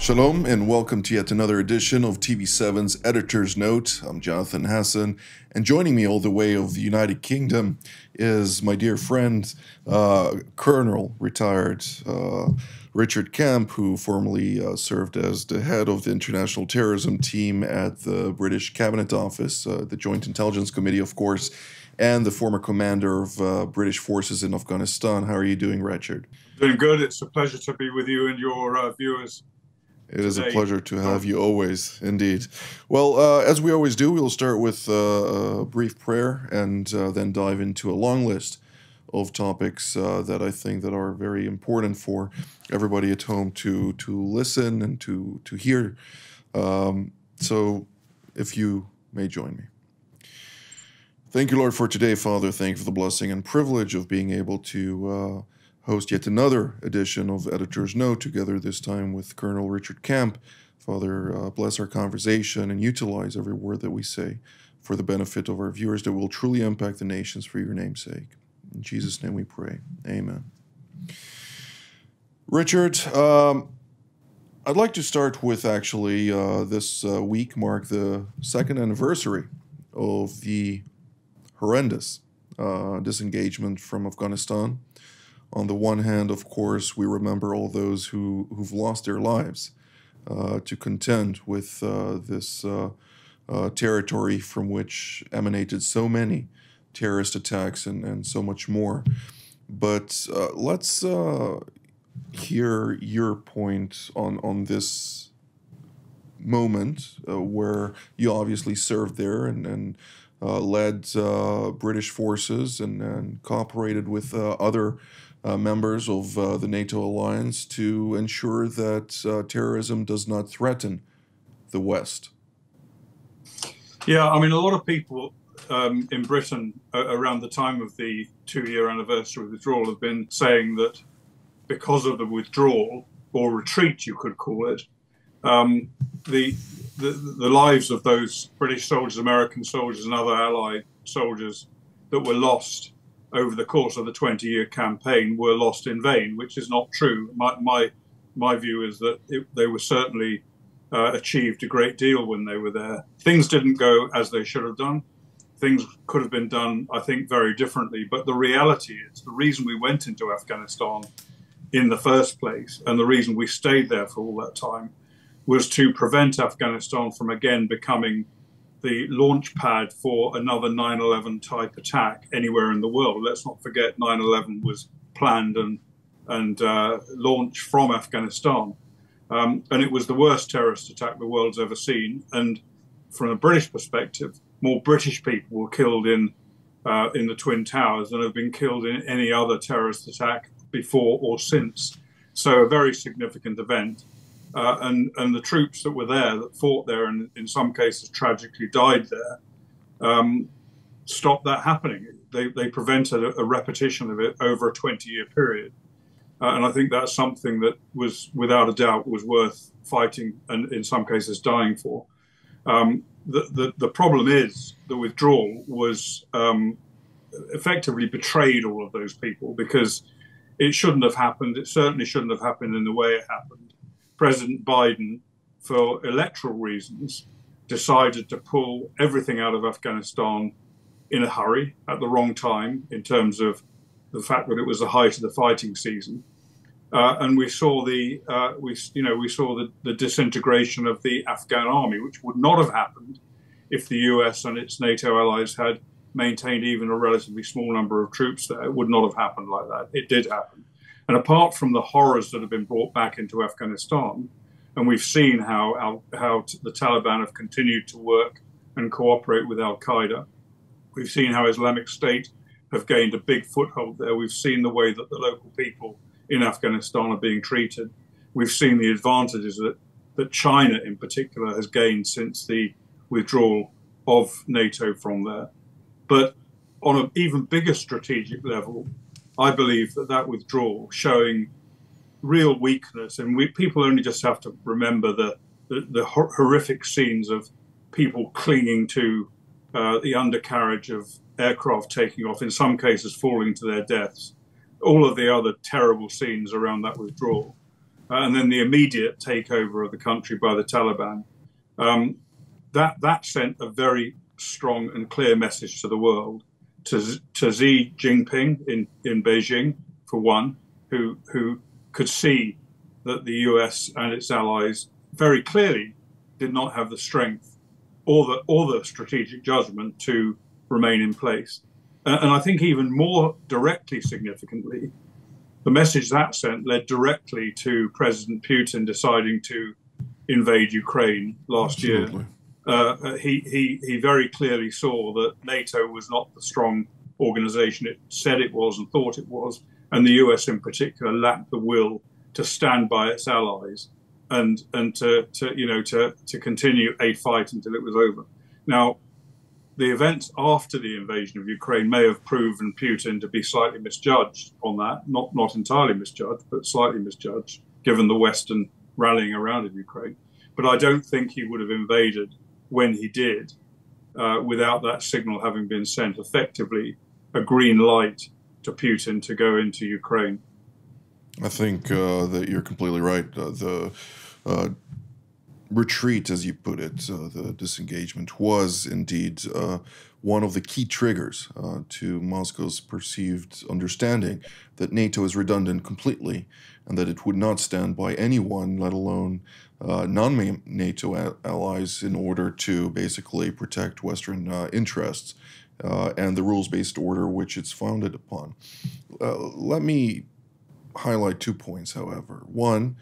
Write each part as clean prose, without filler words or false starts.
Shalom and welcome to yet another edition of TV7's Editor's Note. I'm Jonathan Hassan, and joining me all the way of the United Kingdom is my dear friend, Colonel retired Richard Kemp, who formerly served as the head of the International Terrorism team at the British Cabinet Office, the Joint Intelligence Committee, of course, and the former commander of British forces in Afghanistan. How are you doing, Richard? Doing good. It's a pleasure to be with you and your viewers. It is a pleasure to have you always, indeed. Well, as we always do, we'll start with a brief prayer and then dive into a long list of topics that I think that are very important for everybody at home to listen and to hear. So if you may join me. Thank you, Lord, for today, Father. Thank you for the blessing and privilege of being able to host yet another edition of Editor's Note, together this time with Colonel Richard Kemp. Father, bless our conversation and utilize every word that we say for the benefit of our viewers, that will truly impact the nations for your name's sake. In Jesus' name we pray. Amen. Richard, I'd like to start with actually this week marked the second anniversary of the horrendous disengagement from Afghanistan. On the one hand, of course, we remember all those who've lost their lives to contend with this territory from which emanated so many terrorist attacks and so much more. But let's hear your point on this moment where you obviously served there and led British forces and cooperated with other members of the NATO alliance to ensure that terrorism does not threaten the West. Yeah, I mean, a lot of people in Britain around the time of the 2-year anniversary of withdrawal have been saying that because of the withdrawal, or retreat you could call it, the lives of those British soldiers, American soldiers and other allied soldiers that were lost over the course of the 20-year campaign were lost in vain, which is not true. My view is that they were certainly achieved a great deal when they were there. Things didn't go as they should have done. Things could have been done, I think, very differently. But the reality is, the reason we went into Afghanistan in the first place, and the reason we stayed there for all that time, was to prevent Afghanistan from again becoming the launch pad for another 9/11 type attack anywhere in the world. Let's not forget 9/11 was planned and launched from Afghanistan. And it was the worst terrorist attack the world's ever seen. And from a British perspective, more British people were killed in the Twin Towers than have been killed in any other terrorist attack before or since. So a very significant event. And the troops that were there, that fought there, and in some cases tragically died there, stopped that happening. They prevented a repetition of it over a 20-year period. And I think that's something that was, without a doubt, was worth fighting and in some cases dying for. The problem is the withdrawal was effectively betrayed all of those people, because it shouldn't have happened. It certainly shouldn't have happened in the way it happened. President Biden, for electoral reasons, decided to pull everything out of Afghanistan in a hurry at the wrong time, in terms of the fact that it was the height of the fighting season, and we saw the disintegration of the Afghan army, which would not have happened if the US and its NATO allies had maintained even a relatively small number of troops there. It would not have happened like that. It did happen. And apart from the horrors that have been brought back into Afghanistan, and we've seen how the Taliban have continued to work and cooperate with al-Qaeda, we've seen how Islamic State have gained a big foothold there. We've seen the way that the local people in Afghanistan are being treated. We've seen the advantages that China in particular has gained since the withdrawal of NATO from there. But on an even bigger strategic level, I believe that withdrawal, showing real weakness, and people only just have to remember the horrific scenes of people clinging to the undercarriage of aircraft taking off, in some cases falling to their deaths, all of the other terrible scenes around that withdrawal. and then the immediate takeover of the country by the Taliban, that sent a very strong and clear message to the world, to Xi Jinping in Beijing, for one, who could see that the US and its allies very clearly did not have the strength or the strategic judgment to remain in place. And I think even more directly significantly, the message that sent led directly to President Putin deciding to invade Ukraine last year. He very clearly saw that NATO was not the strong organization it said it was and thought it was, and the US in particular lacked the will to stand by its allies and to continue a fight until it was over. Now, the events after the invasion of Ukraine may have proven Putin to be slightly misjudged on that, not entirely misjudged, but slightly misjudged, given the Western rallying around in Ukraine. But I don't think he would have invaded when he did without that signal having been sent, effectively a green light to Putin to go into Ukraine. I think that you're completely right. The retreat, as you put it, the disengagement, was indeed one of the key triggers to Moscow's perceived understanding that NATO is redundant completely and that it would not stand by anyone, let alone non-NATO allies, in order to basically protect Western interests and the rules-based order which it's founded upon. Let me highlight 2 points, however. One,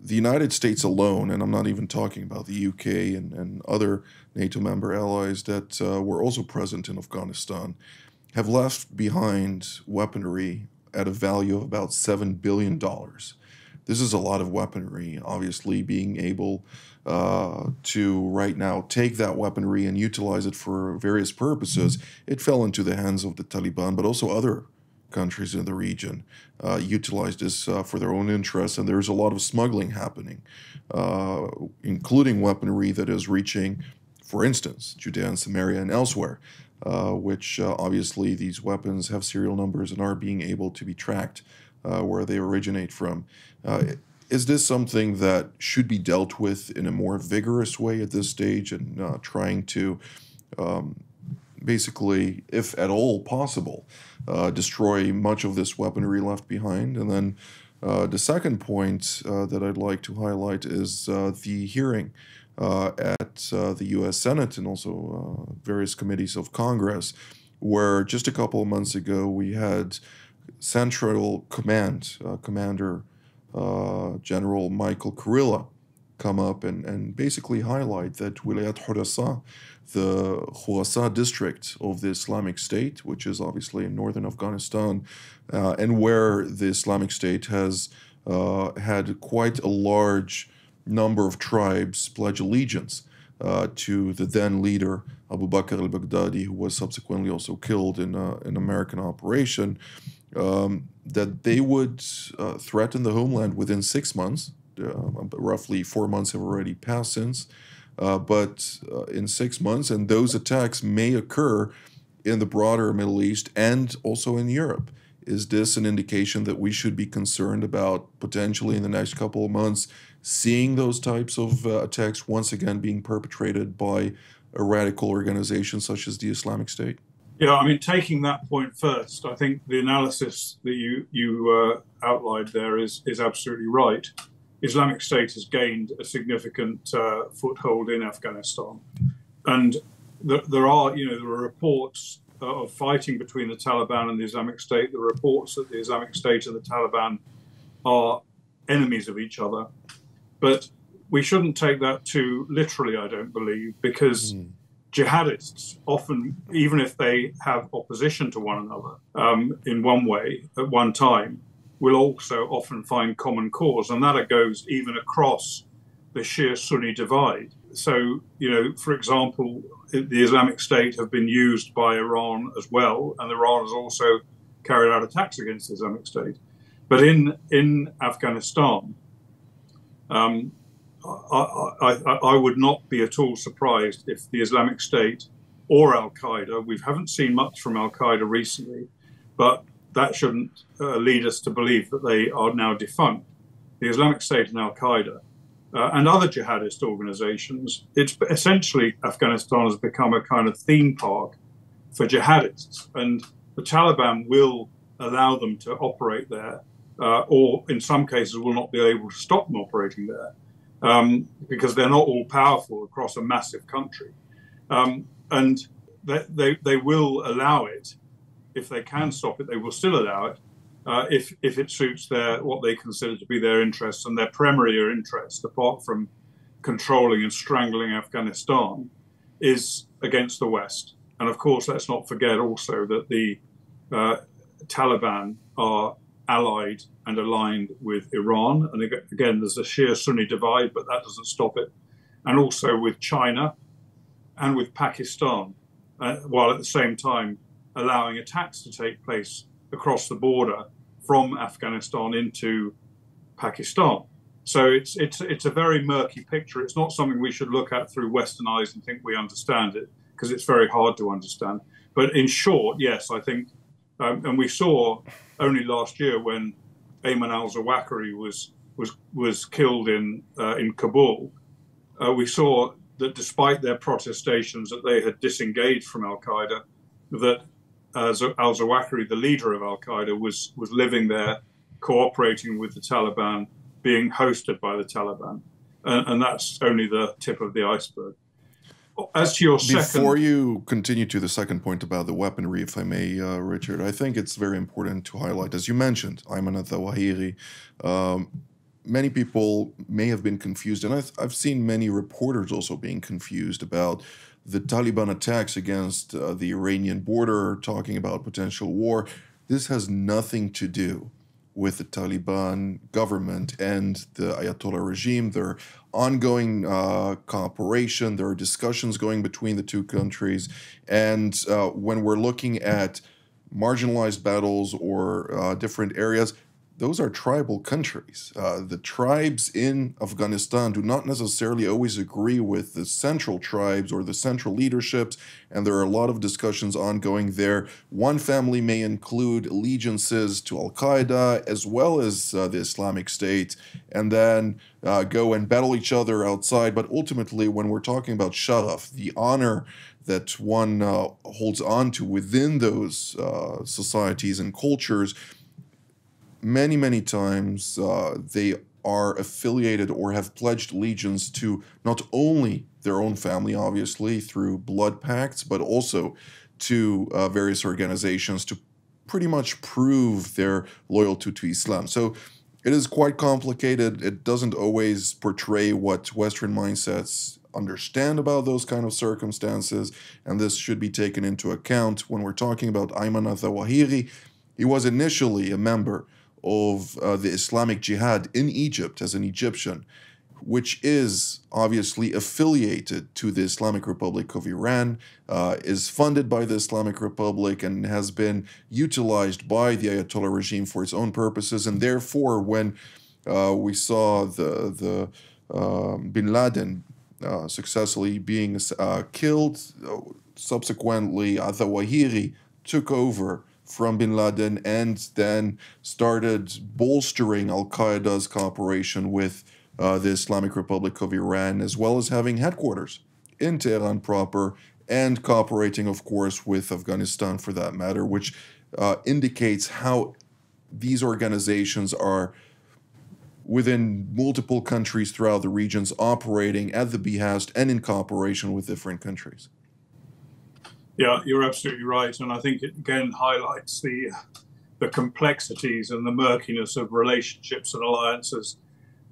the United States alone, and I'm not even talking about the UK and other NATO member allies that were also present in Afghanistan, have left behind weaponry at a value of about $7 billion. This is a lot of weaponry. Obviously, being able to right now take that weaponry and utilize it for various purposes, it fell into the hands of the Taliban, but also other countries in the region utilized this for their own interests, and there's a lot of smuggling happening, including weaponry that is reaching, for instance, Judea and Samaria and elsewhere, which obviously these weapons have serial numbers and are being able to be tracked where they originate from. Is this something that should be dealt with in a more vigorous way at this stage, and trying to basically, if at all possible, destroy much of this weaponry left behind? And then the second point that I'd like to highlight is the hearing at the U.S. Senate and also various committees of Congress, where just a couple of months ago we had Central Command Commander General Michael Kurilla come up and basically highlight that Wilayat Khorasan, the Khorasan district of the Islamic State, which is obviously in northern Afghanistan, and where the Islamic State has had quite a large number of tribes pledge allegiance to the then leader Abu Bakr al-Baghdadi, who was subsequently also killed in an American operation, that they would threaten the homeland within 6 months. Roughly 4 months have already passed since, but in 6 months, and those attacks may occur in the broader Middle East and also in Europe. Is this an indication that we should be concerned about potentially in the next couple of months seeing those types of attacks once again being perpetrated by a radical organization such as the Islamic State? Yeah, I mean, taking that point first, I think the analysis that you outlined there is absolutely right. Islamic State has gained a significant foothold in Afghanistan, and there are reports of fighting between the Taliban and the Islamic State. The reports that the Islamic State and the Taliban are enemies of each other, but we shouldn't take that too literally, I don't believe, because jihadists often, even if they have opposition to one another in one way at one time, will also often find common cause, and that goes even across the Shia-Sunni divide. So, for example, the Islamic State have been used by Iran as well, and Iran has also carried out attacks against the Islamic State. But in Afghanistan, I would not be at all surprised if the Islamic State or Al-Qaeda, we haven't seen much from Al-Qaeda recently, but that shouldn't lead us to believe that they are now defunct. the Islamic State and Al-Qaeda, and other jihadist organizations, it's essentially Afghanistan has become a kind of theme park for jihadists, and the Taliban will allow them to operate there, or in some cases will not be able to stop them operating there, because they're not all powerful across a massive country. And they will allow it. If they can stop it, they will still allow it, if it suits what they consider to be their interests, and their primary interest, apart from controlling and strangling Afghanistan, is against the West. And of course, let's not forget also that the Taliban are allied and aligned with Iran. And again, there's a sheer Sunni divide, but that doesn't stop it. And also with China and with Pakistan, while at the same time allowing attacks to take place across the border from Afghanistan into Pakistan. So it's a very murky picture. It's not something we should look at through Western eyes and think we understand it, because it's very hard to understand. But in short, yes, I think, and we saw only last year when Ayman al-Zawahiri was killed in Kabul, we saw that despite their protestations that they had disengaged from Al-Qaeda, that al-Zawahiri, the leader of Al-Qaeda, was living there, cooperating with the Taliban, being hosted by the Taliban. And that's only the tip of the iceberg. As to your second... Before you continue to the second point about the weaponry, if I may, Richard, I think it's very important to highlight, as you mentioned, Ayman al-Zawahiri. Many people may have been confused, and I've seen many reporters also being confused about the Taliban attacks against the Iranian border, talking about potential war. This has nothing to do with the Taliban government and the Ayatollah regime. There are ongoing cooperation. There are discussions going between the two countries. And when we're looking at marginalized battles or different areas, those are tribal countries. The tribes in Afghanistan do not necessarily always agree with the central tribes or the central leaderships, and there are a lot of discussions ongoing there. One family may include allegiances to Al-Qaeda as well as the Islamic State, and then go and battle each other outside. But ultimately, when we're talking about sharaf, the honor that one holds on to within those societies and cultures, many times they are affiliated or have pledged allegiance to not only their own family, obviously, through blood pacts, but also to various organizations to pretty much prove their loyalty to Islam. So it is quite complicated. It doesn't always portray what Western mindsets understand about those kind of circumstances, and this should be taken into account when we're talking about Ayman al-Zawahiri. He was initially a member of the Islamic Jihad in Egypt as an Egyptian, which is obviously affiliated to the Islamic Republic of Iran, is funded by the Islamic Republic, and has been utilized by the Ayatollah regime for its own purposes. And therefore, when we saw the bin Laden successfully being killed, subsequently al-Zawahiri took over from bin Laden and then started bolstering Al-Qaeda's cooperation with the Islamic Republic of Iran, as well as having headquarters in Tehran proper and cooperating, of course, with Afghanistan for that matter, which indicates how these organizations are within multiple countries throughout the regions, operating at the behest and in cooperation with different countries. Yeah, you're absolutely right. And I think it again highlights the complexities and the murkiness of relationships and alliances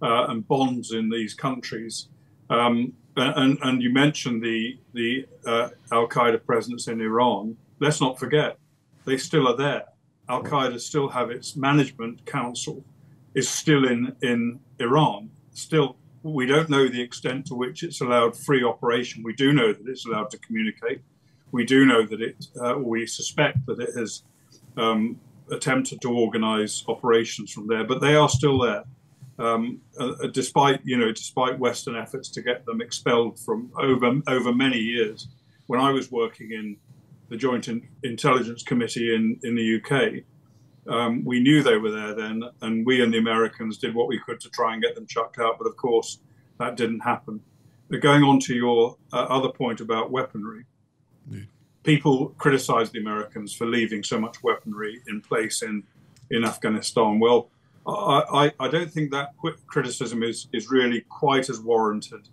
and bonds in these countries. And you mentioned the Al-Qaeda presence in Iran. Let's not forget, they still are there. Al-Qaeda still have its management council, is still in Iran. Still, we don't know the extent to which it's allowed free operation. We do know that it's allowed to communicate. We do know that we suspect that it has attempted to organize operations from there, but they are still there, despite Western efforts to get them expelled from over many years. When I was working in the Joint Intelligence Committee in the UK, We knew they were there then, and we and the Americans did what we could to try and get them chucked out. But of course, that didn't happen. But going on to your other point about weaponry, people criticize the Americans for leaving so much weaponry in place in Afghanistan. Well, I don't think that criticism is really quite as warranted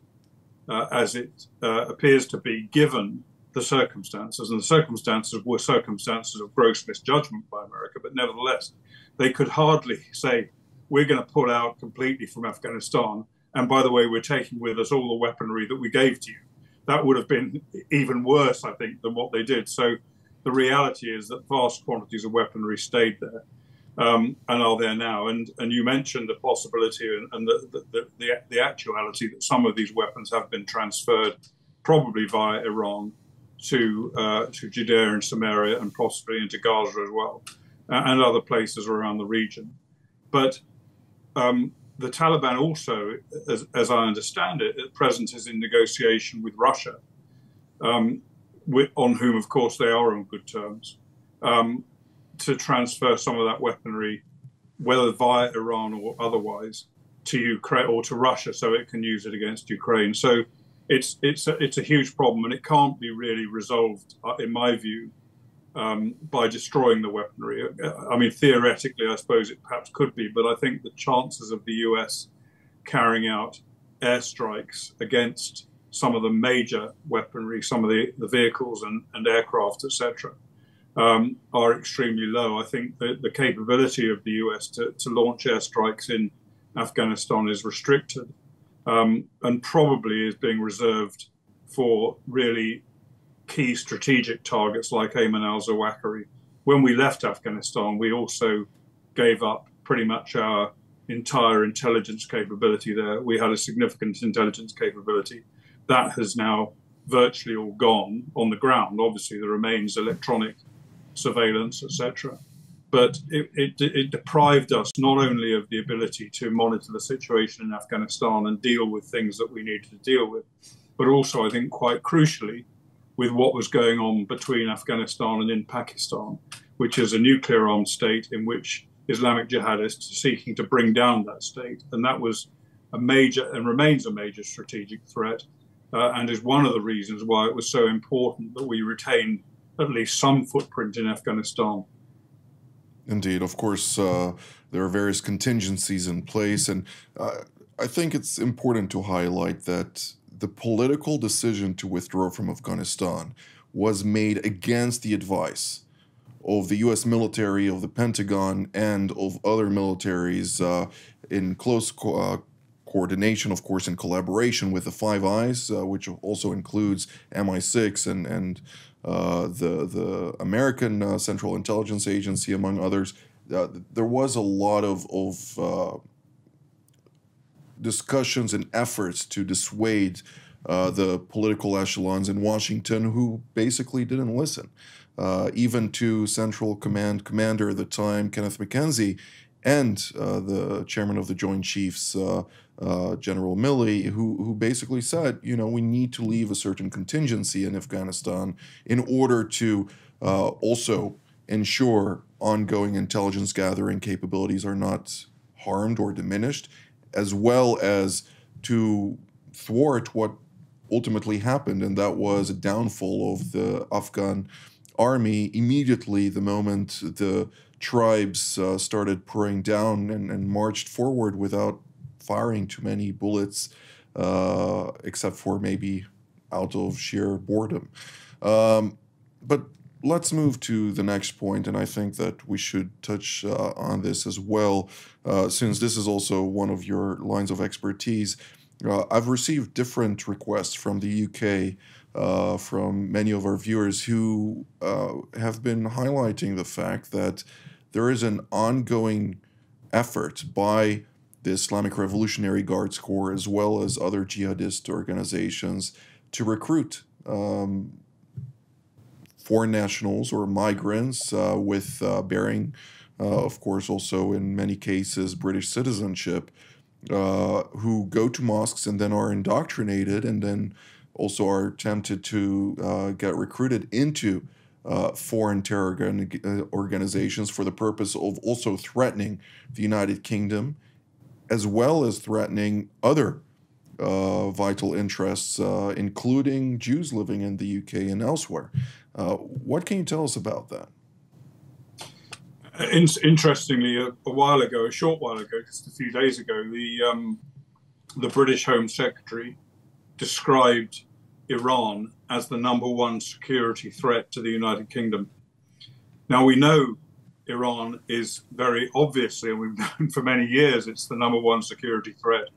as it appears to be, given the circumstances. And the circumstances were circumstances of gross misjudgment by America, but nevertheless, they could hardly say, we're going to pull out completely from Afghanistan. And by the way, we're taking with us all the weaponry that we gave to you. That would have been even worse, I think, than what they did. So the reality is that vast quantities of weaponry stayed there and are there now. And you mentioned the possibility and the actuality that some of these weapons have been transferred, probably via Iran, to Judea and Samaria, and possibly into Gaza as well, and other places around the region. But the Taliban also, as I understand it, at present is in negotiation with Russia, on whom, of course, they are on good terms, to transfer some of that weaponry, whether via Iran or otherwise, to Ukraine or to Russia, so it can use it against Ukraine. So it's a huge problem, and it can't be really resolved, in my view, by destroying the weaponry. I mean, theoretically, I suppose it perhaps could be, but I think the chances of the US carrying out airstrikes against some of the major weaponry, some of the vehicles and aircraft, etc., are extremely low. I think that the capability of the US to launch airstrikes in Afghanistan is restricted, and probably is being reserved for really key strategic targets like Ayman al-Zawahiri. When we left Afghanistan, we also gave up pretty much our entire intelligence capability there. We had a significant intelligence capability. That has now virtually all gone on the ground. Obviously, there remains electronic surveillance, etc. But it deprived us not only of the ability to monitor the situation in Afghanistan and deal with things that we needed to deal with, but also, I think, quite crucially, with what was going on between Afghanistan and in Pakistan, which is a nuclear armed state in which Islamic jihadists are seeking to bring down that state. And that was a major and remains a major strategic threat, and is one of the reasons why it was so important that we retained at least some footprint in Afghanistan. Indeed. Of course, there are various contingencies in place, and I think it's important to highlight that the political decision to withdraw from Afghanistan was made against the advice of the U.S. military, of the Pentagon, and of other militaries in close coordination, of course, in collaboration with the Five Eyes, which also includes MI6 and the American Central Intelligence Agency, among others. There was a lot of discussions and efforts to dissuade the political echelons in Washington, who basically didn't listen, even to Central Command commander at the time, Kenneth McKenzie, and the chairman of the Joint Chiefs, General Milley, who basically said, you know, we need to leave a certain contingency in Afghanistan in order to also ensure ongoing intelligence gathering capabilities are not harmed or diminished, as well as to thwart what ultimately happened, and that was a downfall of the Afghan army immediately the moment the tribes started pouring down and marched forward without firing too many bullets, except for maybe out of sheer boredom. But let's move to the next point, and I think that we should touch on this as well, since this is also one of your lines of expertise. I've received different requests from the UK, from many of our viewers who have been highlighting the fact that there is an ongoing effort by the Islamic Revolutionary Guards Corps, as well as other jihadist organizations, to recruit foreign nationals or migrants with bearing, of course, also in many cases, British citizenship, who go to mosques and then are indoctrinated and then also are tempted to get recruited into foreign terror organizations for the purpose of also threatening the United Kingdom, as well as threatening other vital interests, including Jews living in the UK and elsewhere. What can you tell us about that? Interestingly, a short while ago, just a few days ago, the British Home Secretary described Iran as the #1 security threat to the United Kingdom. Now, we know Iran is very obviously, and we've known for many years, it's the #1 security threat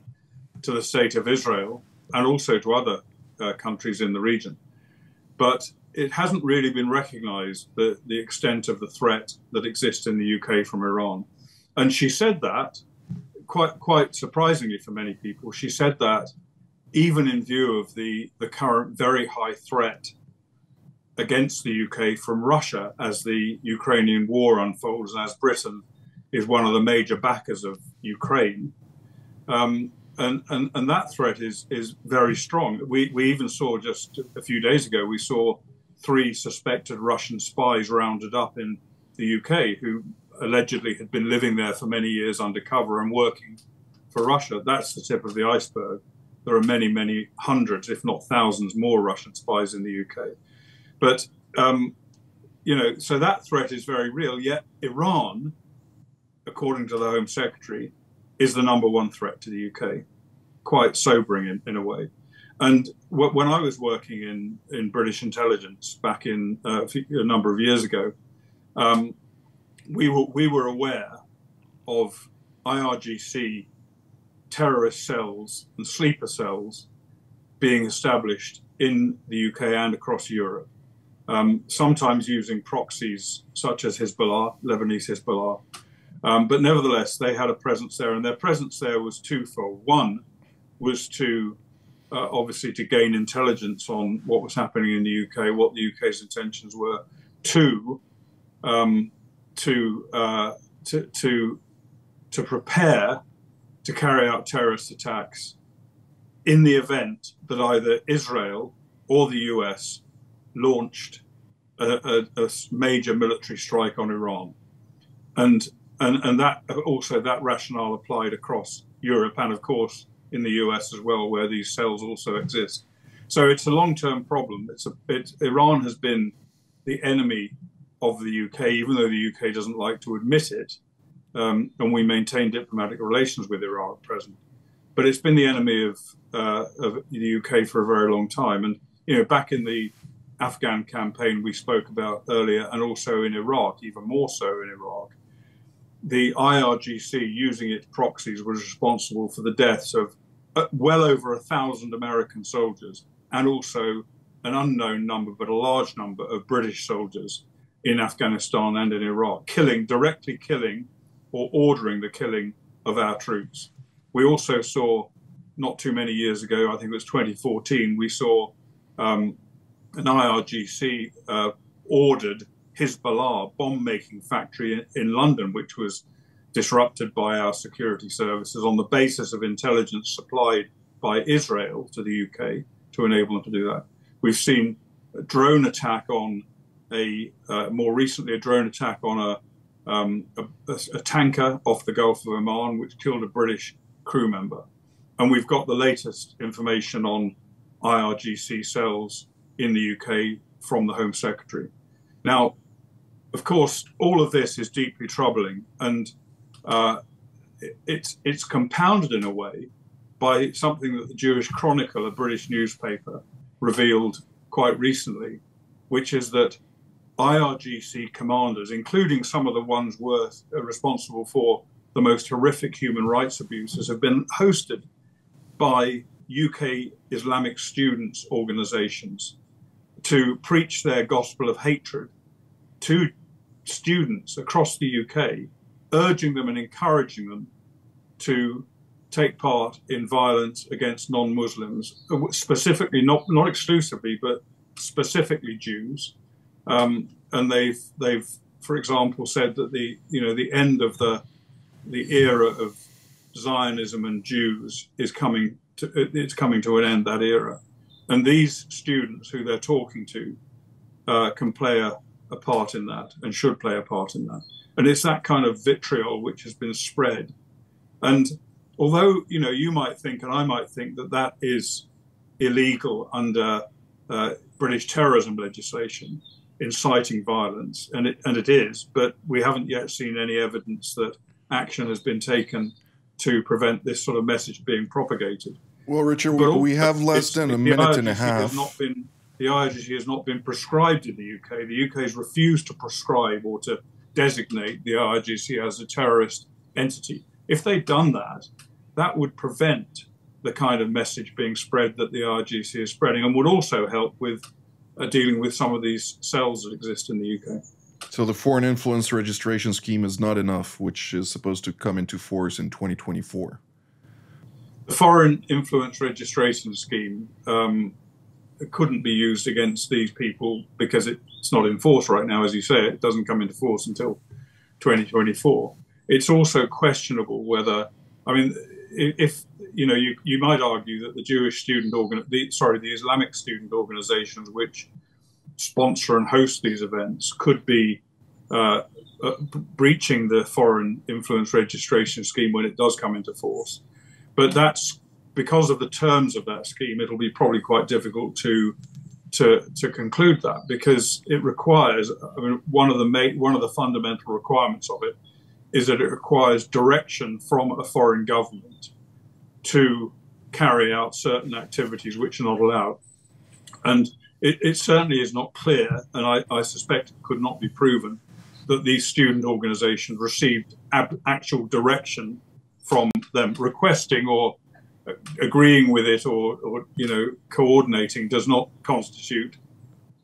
to the state of Israel and also to other countries in the region. But it hasn't really been recognized the extent of the threat that exists in the UK from Iran. And she said that, quite surprisingly for many people, she said that even in view of the current very high threat against the UK from Russia as the Ukrainian war unfolds, and as Britain is one of the major backers of Ukraine. And that threat is very strong. We even saw just a few days ago, we saw 3 suspected Russian spies rounded up in the UK who allegedly had been living there for many years undercover and working for Russia. That's the tip of the iceberg. There are many, many hundreds, if not thousands, more Russian spies in the UK. But, so that threat is very real. Yet Iran, according to the Home Secretary, is the #1 threat to the UK. Quite sobering in a way. And when I was working in British intelligence back in a number of years ago, we were aware of IRGC terrorist cells and sleeper cells being established in the UK and across Europe, sometimes using proxies such as Hezbollah, Lebanese Hezbollah. But nevertheless, they had a presence there, and their presence there was twofold. One was to obviously to gain intelligence on what was happening in the UK, what the UK's intentions were. Two, to prepare to carry out terrorist attacks in the event that either Israel or the US launched a major military strike on Iran. And that also, that rationale applied across Europe and, of course, in the US as well, where these cells also exist. So it's a long-term problem. Iran has been the enemy of the UK, even though the UK doesn't like to admit it. And we maintain diplomatic relations with Iran at present. But it's been the enemy of the UK for a very long time. And, back in the Afghan campaign we spoke about earlier, and also in Iraq, even more so in Iraq, the IRGC, using its proxies, was responsible for the deaths of well over 1,000 American soldiers, and also an unknown number, but a large number of British soldiers in Afghanistan and in Iraq, directly killing or ordering the killing of our troops. We also saw, not too many years ago, I think it was 2014, we saw an IRGC ordered Hezbollah bomb-making factory in London, which was disrupted by our security services on the basis of intelligence supplied by Israel to the UK to enable them to do that. We've seen a drone attack on more recently a drone attack on a tanker off the Gulf of Oman, which killed a British crew member. And we've got the latest information on IRGC cells in the UK from the Home Secretary. Now, of course, all of this is deeply troubling, and it's compounded in a way by something that the Jewish Chronicle, a British newspaper, revealed quite recently, which is that IRGC commanders, including some of the ones responsible for the most horrific human rights abuses, have been hosted by UK Islamic students' organizations to preach their gospel of hatred to students across the UK, urging them and encouraging them to take part in violence against non-Muslims, specifically, not exclusively, but specifically Jews. And they've, for example, said that the end of the era of Zionism and Jews is coming to an end, that era. And these students who they're talking to can play a part in that and should play a part in that. And it's that kind of vitriol which has been spread. And although, you might think, and I might think, that that is illegal under British terrorism legislation, inciting violence, and it is, but we haven't yet seen any evidence that action has been taken to prevent this sort of message being propagated. Well, Richard, we have less than a minute and a half. The IRGC has not been prescribed in the UK. The UK has refused to prescribe or to designate the IRGC as a terrorist entity. If they'd done that, that would prevent the kind of message being spread that the IRGC is spreading, and would also help with dealing with some of these cells that exist in the UK. So the foreign influence registration scheme is not enough, which is supposed to come into force in 2024. The foreign influence registration scheme couldn't be used against these people because it's not in force right now, as you say. It doesn't come into force until 2024. It's also questionable whether, if you might argue that the Jewish student the Islamic student organizations which sponsor and host these events could be breaching the foreign influence registration scheme when it does come into force. But that's because of the terms of that scheme. It'll be probably quite difficult to conclude that, because it requires, one of the fundamental requirements of it is that it requires direction from a foreign government to carry out certain activities which are not allowed. And it certainly is not clear, and I suspect it could not be proven, that these student organizations received actual direction from them. Requesting or agreeing with it or coordinating does not constitute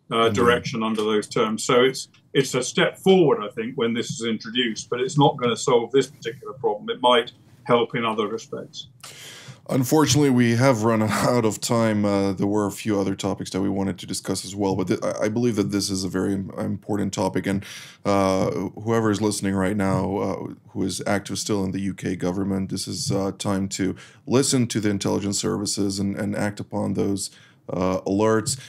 direction under those terms. So it's a step forward, I think, when this is introduced, but it's not going to solve this particular problem. It might help in other respects. Unfortunately, we have run out of time. There were a few other topics that we wanted to discuss as well, but I believe that this is a very important topic, and whoever is listening right now, who is active still in the UK government, this is time to listen to the intelligence services and act upon those alerts.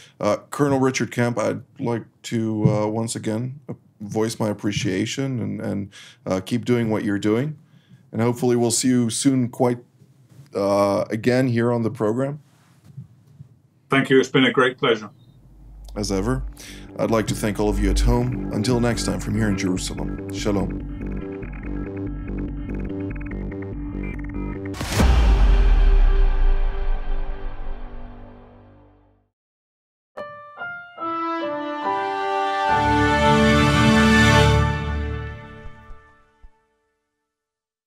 Colonel Richard Kemp, I'd like to once again voice my appreciation and keep doing what you're doing, and hopefully we'll see you soon again here on the program. Thank you. It's been a great pleasure. As ever, I'd like to thank all of you at home. Until next time, from here in Jerusalem, Shalom.